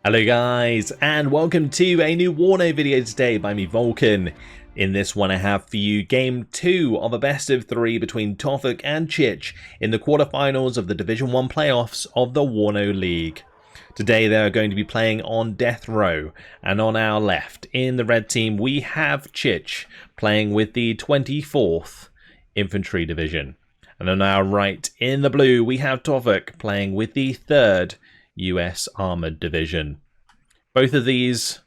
Hello guys, and welcome to a new Warno video today by me, Vulcan. In this one I have for you Game 2 of a best of 3 between Tofuk and Chich in the quarterfinals of the Division 1 playoffs of the Warno League. Today they are going to be playing on death row, and on our left in the red team we have Chich playing with the 24th Infantry Division. And on our right in the blue we have Tofuk playing with the 3rd US Armored Division. Both of these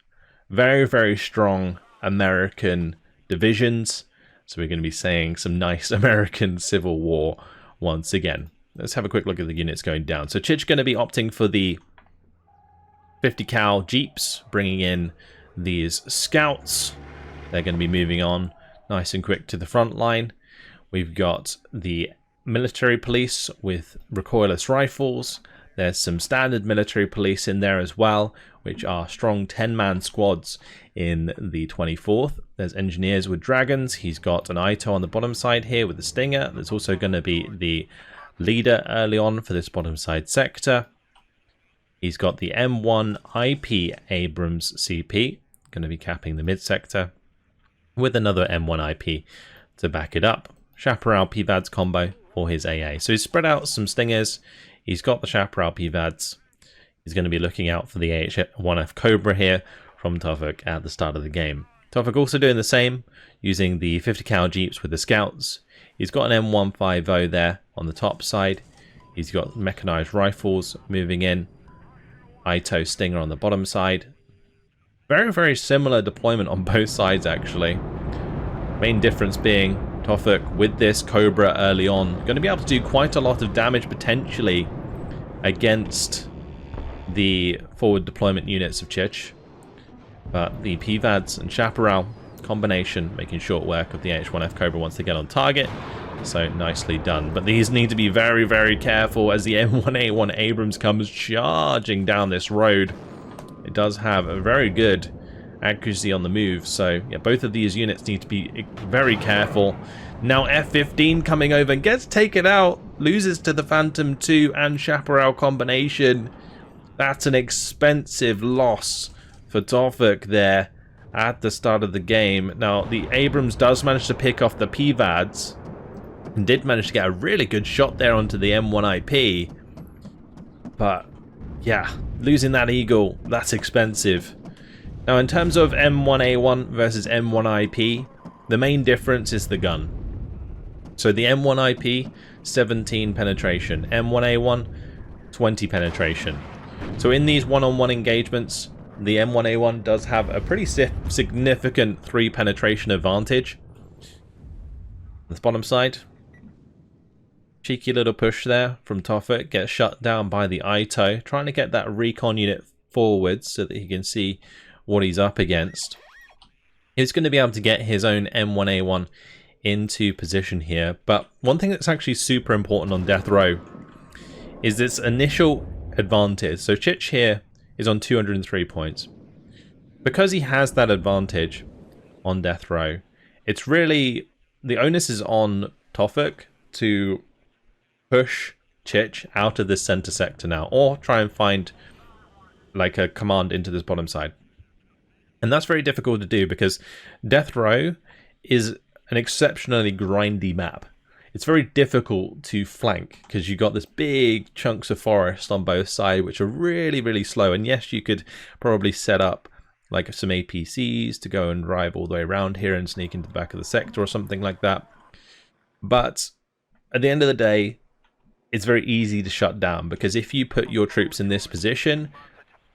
very strong American divisions, so we're going to be saying some nice American Civil War once again. Let's have a quick look at the units going down. So Chich going to be opting for the 50 cal Jeeps, bringing in these scouts. They're going to be moving on nice and quick to the front line. We've got the military police with recoilless rifles. There's some standard military police in there as well, which are strong 10-man squads in the 24th. There's engineers with dragons. He's got an Ito on the bottom side here with the Stinger. There's also going to be the leader early on for this bottom side sector. He's got the M1 IP Abrams CP, going to be capping the mid sector, with another M1 IP to back it up. Chaparral PVADS combo for his AA. So he's spread out some Stingers. He's got the Chaparral PVADS. He's going to be looking out for the AH-1F Cobra here from Tofuk at the start of the game. Tofuk also doing the same, using the 50 cal Jeeps with the Scouts. He's got an M150 there on the top side. He's got mechanized rifles moving in. Ito Stinger on the bottom side. Very similar deployment on both sides actually. Main difference being Tofuk with this Cobra early on going to be able to do quite a lot of damage potentially against the forward deployment units of Chich, but the PVADS and Chaparral combination making short work of the H1F Cobra once they get on target. So nicely done, but these need to be very careful as the M1A1 Abrams comes charging down this road. It does have a very good accuracy on the move, so yeah, both of these units need to be very careful. Now F-15 coming over and gets taken out, loses to the Phantom 2 and Chaparral combination. That's an expensive loss for Tofuk there at the start of the game. Now the Abrams does manage to pick off the PVADS and did manage to get a really good shot there onto the M1 IP, but yeah, losing that Eagle, that's expensive. Now in terms of M1A1 versus M1 IP, the main difference is the gun. So the M1 IP, 17 penetration, M1A1, 20 penetration. So in these one-on-one engagements, the M1A1 does have a pretty significant 3 penetration advantage. On the bottom side, cheeky little push there from Tofuk, gets shut down by the Ito, trying to get that recon unit forwards so that he can see what he's up against. He's going to be able to get his own M1A1 into position here, but one thing that's actually super important on death row is this initial advantage. So Chich here is on 203 points. Because he has that advantage on death row, it's really, the onus is on Tofuk to push Chich out of this center sector now, or try and find like a command into this bottom side. And that's very difficult to do because death row is an exceptionally grindy map. It's very difficult to flank because you've got this big chunks of forest on both sides which are really slow. And yes, you could probably set up like some APCs to go and drive all the way around here and sneak into the back of the sector or something like that. But at the end of the day, it's very easy to shut down because if you put your troops in this position,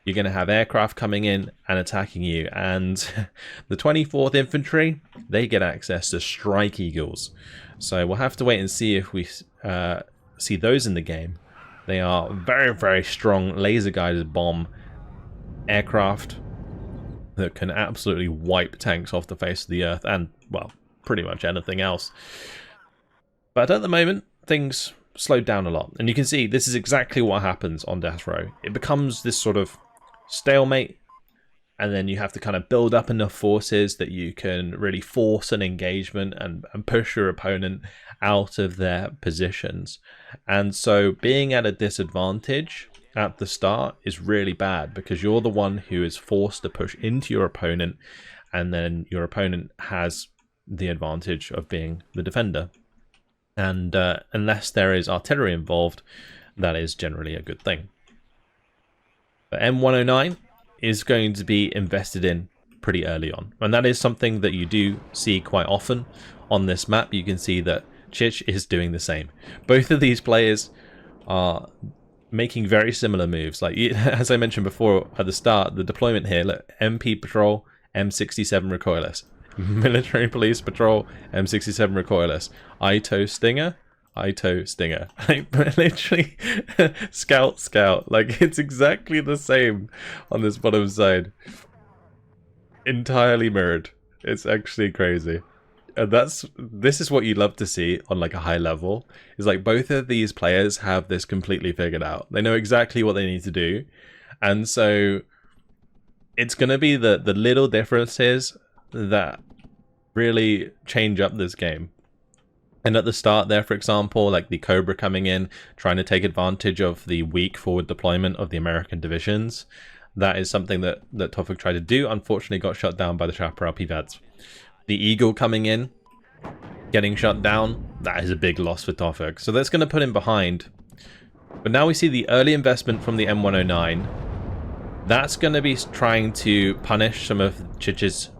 you're going to have aircraft coming in and attacking you. And the 24th Infantry, they get access to Strike Eagles. So we'll have to wait and see if we see those in the game. They are very strong laser-guided bomb aircraft that can absolutely wipe tanks off the face of the earth and, well, pretty much anything else. But at the moment, things slowed down a lot. And you can see this is exactly what happens on death row. It becomes this sort of stalemate, and then you have to kind of build up enough forces that you can really force an engagement and push your opponent out of their positions. And so being at a disadvantage at the start is really bad, because you're the one who is forced to push into your opponent, and then your opponent has the advantage of being the defender. And unless there is artillery involved, that is generally a good thing. But M109 is going to be invested in pretty early on, and that is something that you do see quite often on this map. You can see that Chich is doing the same. Both of these players are making very similar moves. Like, as I mentioned before at the start, the deployment here, look, MP Patrol, M67 recoilless. Military Police Patrol, M67 recoilless. ITO Stinger, ITO Stinger. Like, literally, Scout. Like, it's exactly the same on this bottom side. Entirely mirrored. It's actually crazy. And this is what you love to see on like a high level, is like both of these players have this completely figured out. They know exactly what they need to do, and so it's going to be the little differences that really change up this game. And at the start there, for example, like the Cobra coming in, trying to take advantage of the weak forward deployment of the American divisions, that is something that Tofuk tried to do. Unfortunately got shut down by the Chaparral PVADs. The Eagle coming in, getting shut down, that is a big loss for Tofuk. So that's going to put him behind. But now we see the early investment from the M109. That's going to be trying to punish some of Chich's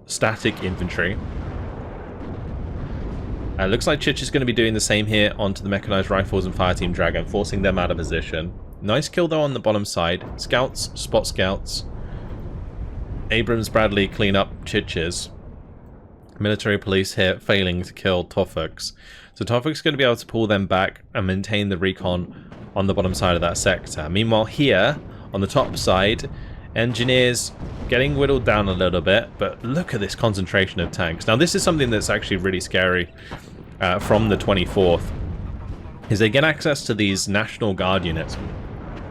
static infantry. Looks like Chich is going to be doing the same here onto the Mechanized Rifles and Fireteam Dragon, forcing them out of position. Nice kill though on the bottom side. Scouts, spot scouts. Abrams Bradley clean up Chich's. Military police here failing to kill Tofuk's. So Tofuk's going to be able to pull them back and maintain the recon on the bottom side of that sector. Meanwhile here, on the top side, engineers getting whittled down a little bit, but look at this concentration of tanks. Now this is something that's actually really scary from the 24th, is they get access to these National Guard units.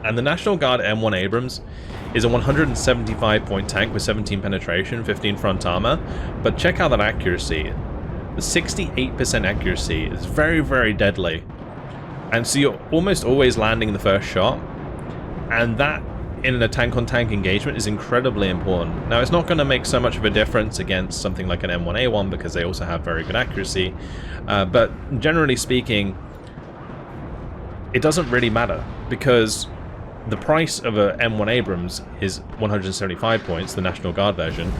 And the National Guard M1 Abrams is a 175 point tank with 17 penetration, 15 front armor, but check out that accuracy. The 68% accuracy is very, very deadly. And so you're almost always landing the first shot, and that in a tank-on-tank engagement is incredibly important. Now, it's not going to make so much of a difference against something like an M1A1 because they also have very good accuracy, but generally speaking, it doesn't really matter, because the price of a M1 Abrams is 175 points, the National Guard version,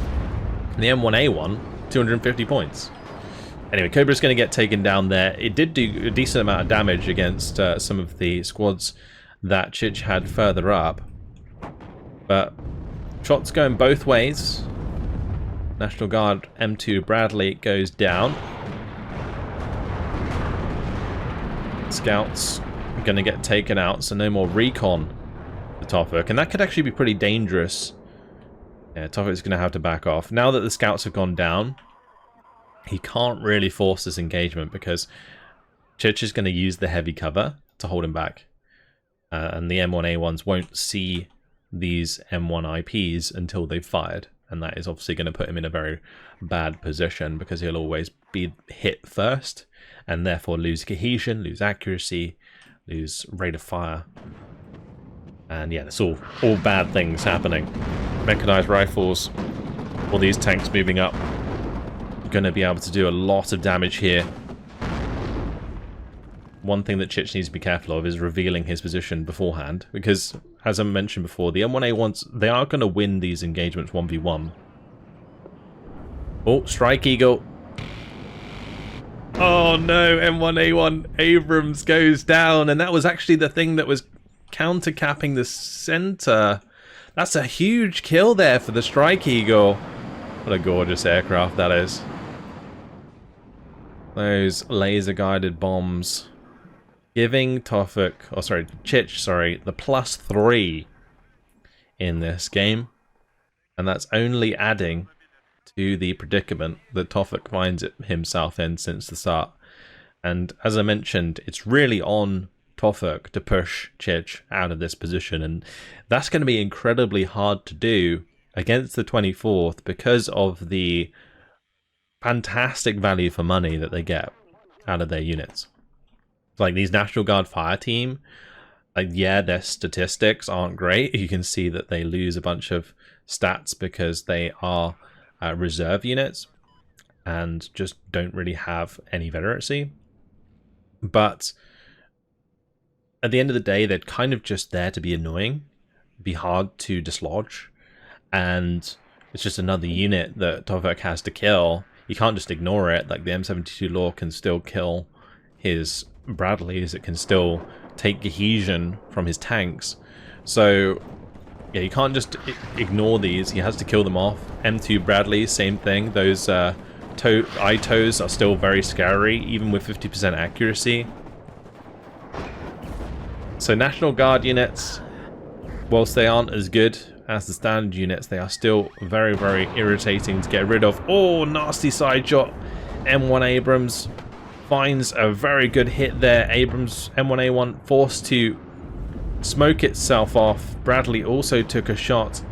and the M1A1, 250 points. Anyway, Cobra's going to get taken down there. It did do a decent amount of damage against some of the squads that Chich had further up, but shots going both ways. National Guard M2 Bradley goes down. Scouts are going to get taken out, so no more recon for Tofuk, and that could actually be pretty dangerous. Yeah, Tofuk's going to have to back off. Now that the scouts have gone down, he can't really force this engagement because Chich is going to use the heavy cover to hold him back. And the M1A1s won't see these M1 IPs until they've fired. And that is obviously going to put him in a very bad position because he'll always be hit first and therefore lose cohesion, lose accuracy, lose rate of fire. And yeah, it's all bad things happening. Mechanized rifles, all these tanks moving up, going to be able to do a lot of damage here. One thing that Chich needs to be careful of is revealing his position beforehand, because, as I mentioned before, the M1A1s, they are going to win these engagements 1v1. Oh, Strike Eagle. Oh no, M1A1 Abrams goes down, and that was actually the thing that was counter-capping the center. That's a huge kill there for the Strike Eagle. What a gorgeous aircraft that is. Those laser-guided bombs giving Tofuk, Chich, the +3 in this game. And that's only adding to the predicament that Tofuk finds himself in since the start. And as I mentioned, it's really on Tofuk to push Chich out of this position. And that's going to be incredibly hard to do against the 24th because of the fantastic value for money that they get out of their units. Like these National Guard fire team, Like, yeah, their statistics aren't great. You can see that they lose a bunch of stats because they are reserve units and just don't really have any veterancy. But at the end of the day, they're kind of just there to be annoying, be hard to dislodge, and it's just another unit that Tofuk has to kill. You can't just ignore it. Like, the M72 Law can still kill his Bradleys. It can still take cohesion from his tanks. So yeah, you can't just ignore these. He has to kill them off. M2 Bradley, same thing. Those ITOs are still very scary, even with 50% accuracy. So National Guard units, whilst they aren't as good as the standard units, they are still very, very irritating to get rid of. Oh, nasty side shot. M1 Abrams finds a very good hit there. Abrams M1A1 forced to smoke itself off. Bradley also took a shot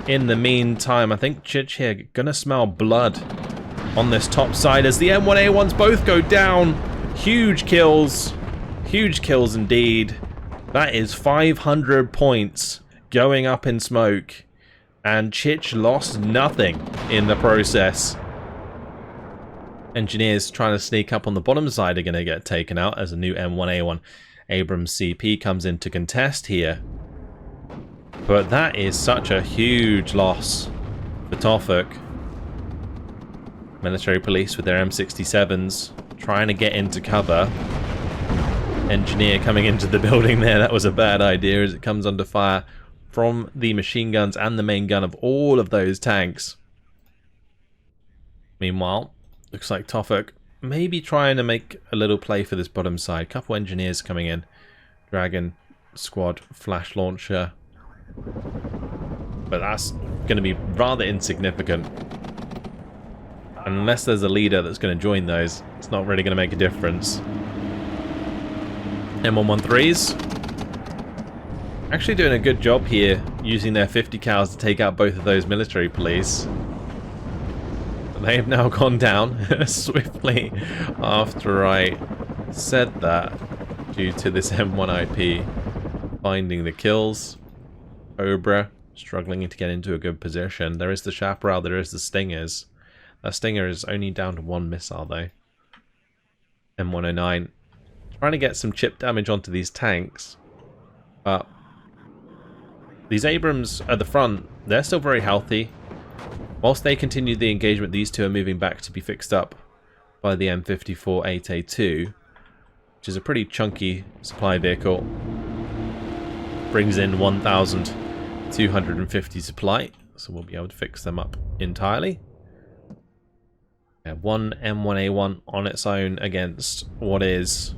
in the meantime. I think Chich here gonna smell blood on this top side as the M1A1s both go down. Huge kills indeed. That is 500 points going up in smoke, and Chich lost nothing in the process. Engineers trying to sneak up on the bottom side are going to get taken out as a new M1A1 Abrams CP comes in to contest here. But that is such a huge loss for Tofuk. Military police with their M67s trying to get into cover. Engineer coming into the building there. That was a bad idea as it comes under fire from the machine guns and the main gun of all of those tanks. Meanwhile, looks like Tofuk maybe trying to make a little play for this bottom side. Couple engineers coming in. Dragon squad flash launcher. But that's going to be rather insignificant. Unless there's a leader that's going to join those, it's not really going to make a difference. M113s actually doing a good job here, using their 50 cals to take out both of those military police. They have now gone down swiftly after I said that, due to this M1 IP finding the kills. Cobra struggling to get into a good position. There is the Chaparral, there is the Stingers. That Stinger is only down to 1 missile though. M109 trying to get some chip damage onto these tanks, but these Abrams at the front, they're still very healthy. Whilst they continue the engagement, these two are moving back to be fixed up by the M54-8A2, which is a pretty chunky supply vehicle. Brings in 1,250 supply, so we'll be able to fix them up entirely. Yeah, one M1A1 on its own against what is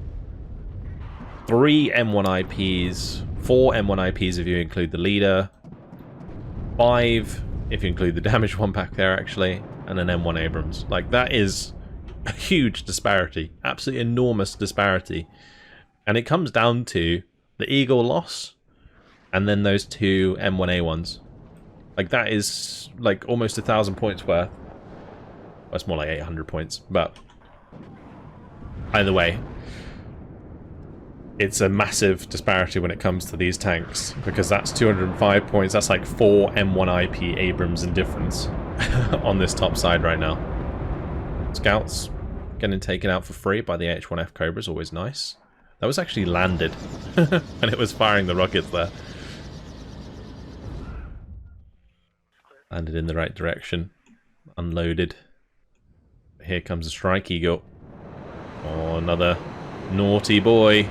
3 M1 IPs, 4 M1 IPs if you include the leader, 5 if you include the damaged one back there actually, and an M1 Abrams. Like, that is a huge disparity, absolutely enormous disparity. And it comes down to the Eagle loss and then those 2 M1A1s. Like, that is like almost 1,000 points worth. Well, it's more like 800 points, but either way, it's a massive disparity when it comes to these tanks, because that's 205 points. That's like 4 M1 IP Abrams in difference on this top side right now. Scouts getting taken out for free by the H1F Cobra is always nice. That was actually landed and it was firing the rockets there. Landed in the right direction. Unloaded. Here comes a Strike Eagle. Oh, another naughty boy.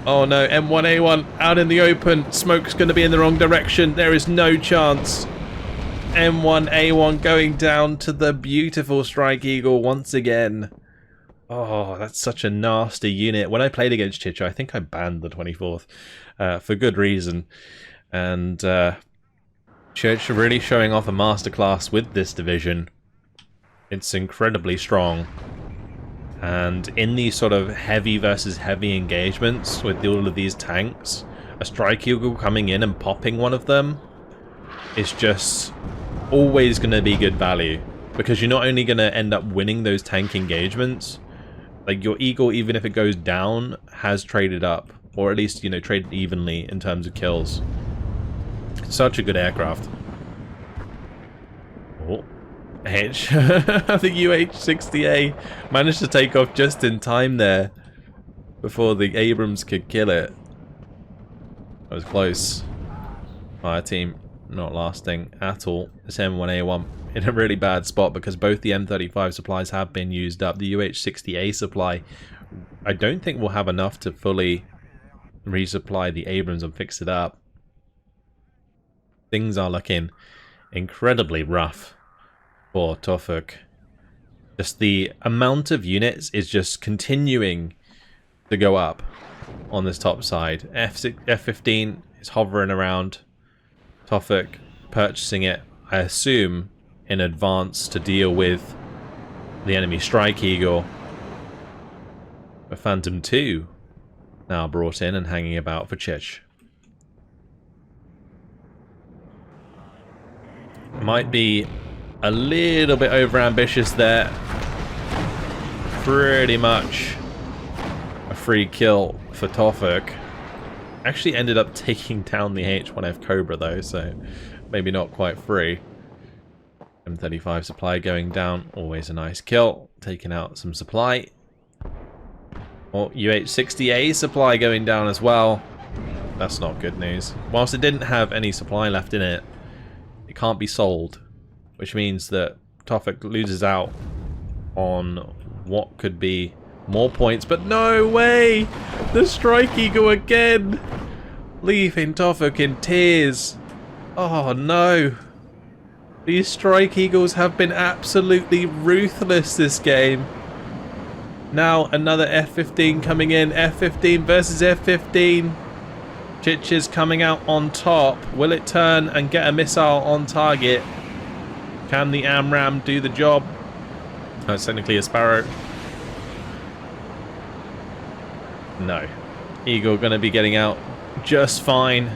Oh no, M1A1 out in the open. Smoke's going to be in the wrong direction. There is no chance. M1A1 going down to the beautiful Strike Eagle once again. Oh, that's such a nasty unit. When I played against Chich, I think I banned the 24th for good reason. And Chich really showing off a masterclass with this division. It's incredibly strong. And in these sort of heavy versus heavy engagements with all of these tanks, a Strike Eagle coming in and popping one of them is just always going to be good value. Because you're not only going to end up winning those tank engagements, like your Eagle, even if it goes down, has traded up or at least, you know, traded evenly in terms of kills. Such a good aircraft. Oh, H. The UH-60A managed to take off just in time there before the Abrams could kill it. That was close. Fire team not lasting at all. This M1A1 in a really bad spot because both the M35 supplies have been used up. The UH-60A supply, I don't think we'll have enough to fully resupply the Abrams and fix it up. Things are looking incredibly rough for Tofuk. Just the amount of units is just continuing to go up on this top side. F-15 is hovering around. Tofuk purchasing it, I assume, in advance to deal with the enemy Strike Eagle. A Phantom 2 now brought in and hanging about for Chich. Might be a little bit over-ambitious there. Pretty much a free kill for Tofuk. Actually ended up taking down the H1F Cobra though, so maybe not quite free. M35 supply going down, always a nice kill. Taking out some supply. Oh, UH-60A supply going down as well. That's not good news. Whilst it didn't have any supply left in it, it can't be sold, which means that Tofuk loses out on what could be more points, but no way! The Strike Eagle again! Leaving Tofuk in tears. Oh no! These Strike Eagles have been absolutely ruthless this game. Now another F-15 coming in. F-15 versus F-15. Chich is coming out on top. Will it turn and get a missile on target? Can the AMRAAM do the job? Oh, it's technically a Sparrow. No. Eagle going to be getting out just fine.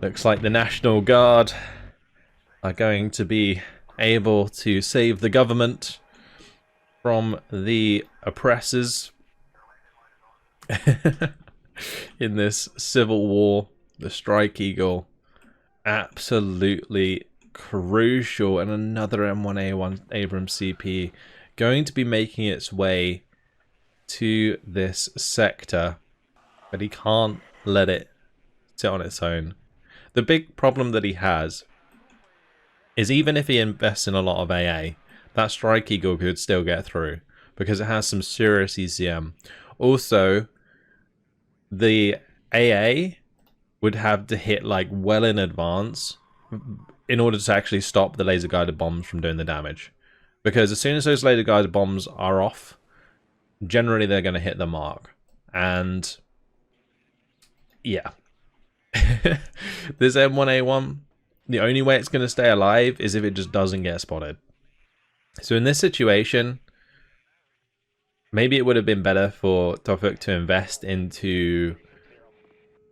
Looks like the National Guard are going to be able to save the government from the oppressors in this civil war. The Strike Eagle, absolutely crucial, and another M1A1 Abrams CP going to be making its way to this sector, but he can't let it sit on its own. The big problem that he has is even if he invests in a lot of AA, that Strike Eagle could still get through because it has some serious ECM. Also, the AA would have to hit like well in advance in order to actually stop the laser guided bombs from doing the damage. Because as soon as those laser guided bombs are off, generally they're going to hit the mark. And yeah. This M1A1, the only way it's going to stay alive is if it just doesn't get spotted. So in this situation, maybe it would have been better for Tofuk to invest into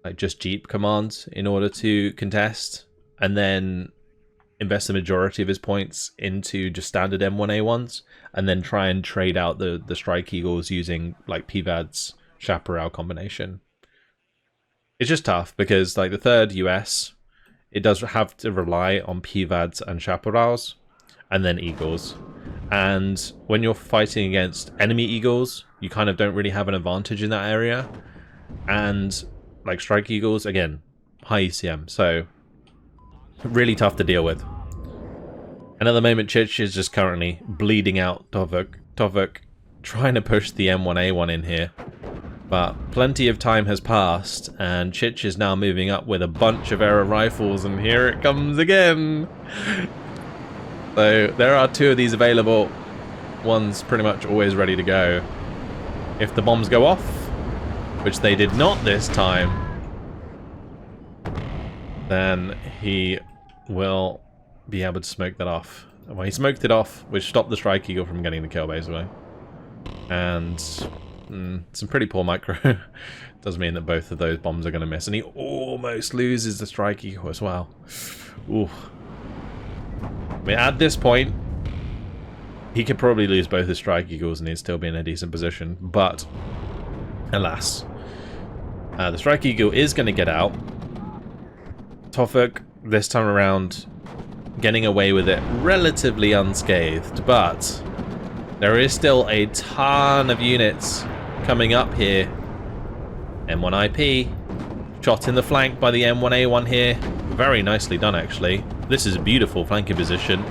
like just Jeep commands in order to contest, and then invest the majority of his points into just standard M1A1s, and then try and trade out the Strike Eagles using like PVAD's Chaparral combination. It's just tough because like the 3rd US, it does have to rely on PVADs and Chaparrals and then Eagles. And when you're fighting against enemy Eagles, you kind of don't really have an advantage in that area. And like Strike Eagles, again, high ECM, so really tough to deal with. And at the moment, Chich is just currently bleeding out Tofuk. Tofuk trying to push the M1A1 in here. But plenty of time has passed, and Chich is now moving up with a bunch of error rifles, and here it comes again! So there are 2 of these available. One's pretty much always ready to go. If the bombs go off, which they did not this time, then he will be able to smoke that off. Well, he smoked it off, which stopped the Strike Eagle from getting the kill, basically. And some pretty poor micro. Does mean that both of those bombs are going to miss. And he almost loses the Strike Eagle as well. Ooh. I mean, at this point, he could probably lose both his Strike Eagles and he'd still be in a decent position. But, alas, The Strike Eagle is going to get out. Tofuk, this time around, getting away with it relatively unscathed, but there is still a ton of units coming up here. M1IP, shot in the flank by the M1A1 here. Very nicely done, actually. This is a beautiful flanking position.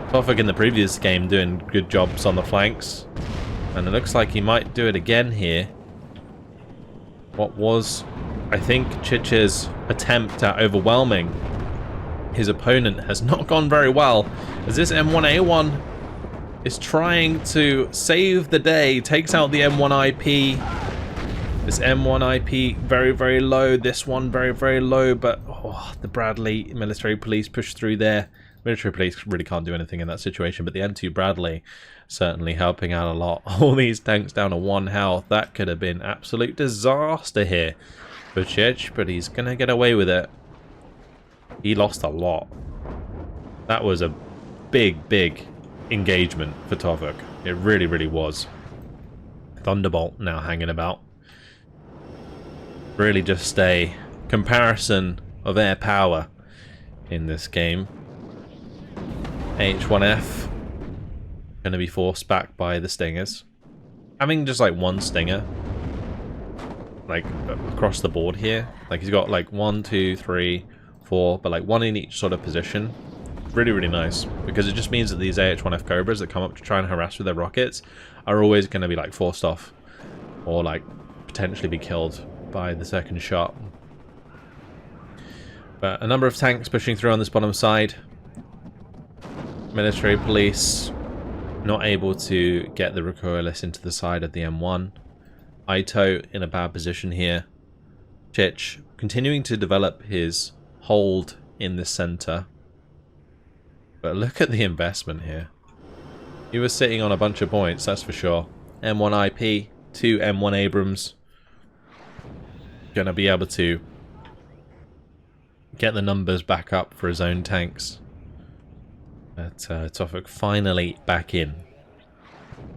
Tofuk in the previous game doing good jobs on the flanks. And it looks like he might do it again here. What was, I think, Chich's attempt at overwhelming his opponent has not gone very well, as this M1A1 is trying to save the day, takes out the M1IP. This M1IP very, very low, this one very, very low, but the Bradley military police pushed through there. Military police really can't do anything in that situation, but the M2 Bradley certainly helping out a lot. All these tanks down to 1 health. That could have been absolute disaster here for Chich, but he's going to get away with it. He lost a lot. That was a big, big engagement for Tofuk. It really, really was. Thunderbolt now hanging about. Really just a comparison of air power in this game. H1F going to be forced back by the Stingers. Having just like one Stinger, like across the board here. Like he's got like 1, 2, 3, 4, but like one in each sort of position. Really, really nice, because it just means that these AH-1F Cobras that come up to try and harass with their rockets are always going to be like forced off, or like potentially be killed by the second shot. But a number of tanks pushing through on this bottom side. Military police not able to get the recoilless into the side of the M1. Ito in a bad position here. Chich continuing to develop his hold in the center. But look at the investment here. He was sitting on a bunch of points, that's for sure. M1IP, 2 M1 Abrams. Gonna be able to get the numbers back up for his own tanks. But Tofuk finally back in.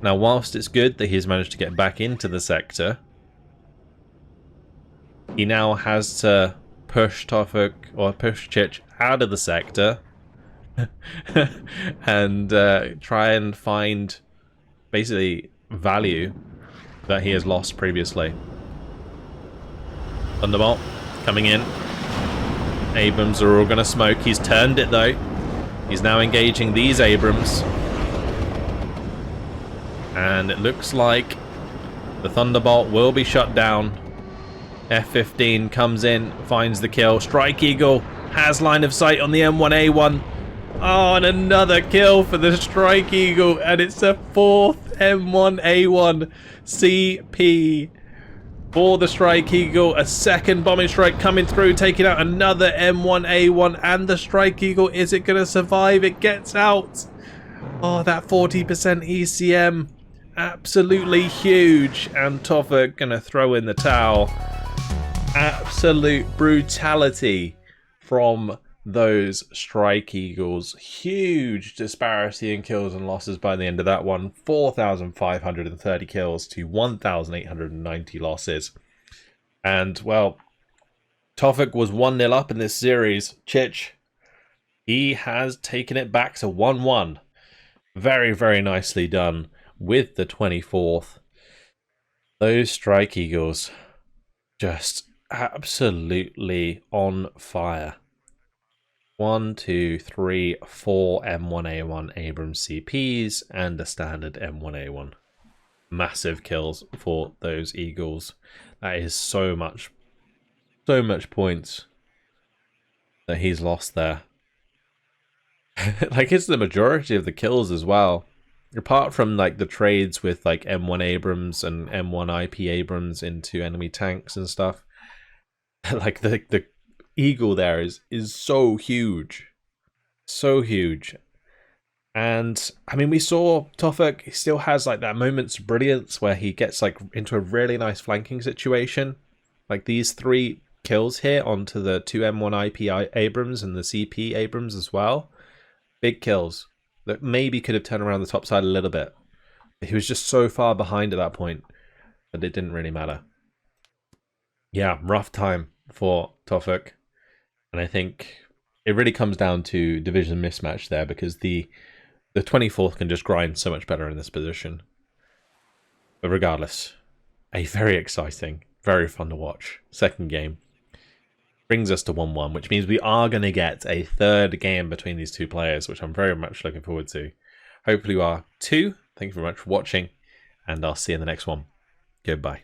Now, whilst it's good that he's managed to get back into the sector, he now has to push Tofuk, or push Chich out of the sector and try and find basically value that he has lost previously. Thunderbolt coming in. Abrams are all going to smoke. He's turned it though. He's now engaging these Abrams. And it looks like the Thunderbolt will be shut down. F-15 comes in, finds the kill. Strike Eagle has line of sight on the M1A1. Oh, and another kill for the Strike Eagle. And it's a 4th M1A1 CP for the Strike Eagle. A second bombing strike coming through, taking out another M1A1, and the Strike Eagle, is it going to survive? It gets out. Oh, that 40% ECM, absolutely huge, and Tofuk going to throw in the towel. Absolute brutality from those Strike Eagles. Huge disparity in kills and losses by the end of that one. 4,530 kills to 1,890 losses. And, well, Tofuk was 1-0 up in this series. Chich, he has taken it back to 1-1. Very, very nicely done with the 24th. Those Strike Eagles just absolutely on fire. 1, 2, 3, 4 M1A1 Abrams CPs and a standard M1A1. Massive kills for those Eagles. That is so much points that he's lost there. Like, it's the majority of the kills as well. Apart from like the trades with like M1 Abrams and M1 IP Abrams into enemy tanks and stuff. Like the Eagle there is so huge. So huge. And I mean, we saw Tofuk, he still has like that moment's brilliance where he gets like into a really nice flanking situation. Like these 3 kills here onto the 2 M1 IP Abrams and the CP Abrams as well. Big kills that maybe could have turned around the top side a little bit. He was just so far behind at that point that it didn't really matter. Yeah, rough time for Tofuk. And I think it really comes down to division mismatch there, because the 24th can just grind so much better in this position. But regardless, a very exciting, very fun to watch second game. Brings us to 1-1, which means we are going to get a third game between these two players, which I'm very much looking forward to. Hopefully you are too. Thank you very much for watching, and I'll see you in the next one. Goodbye.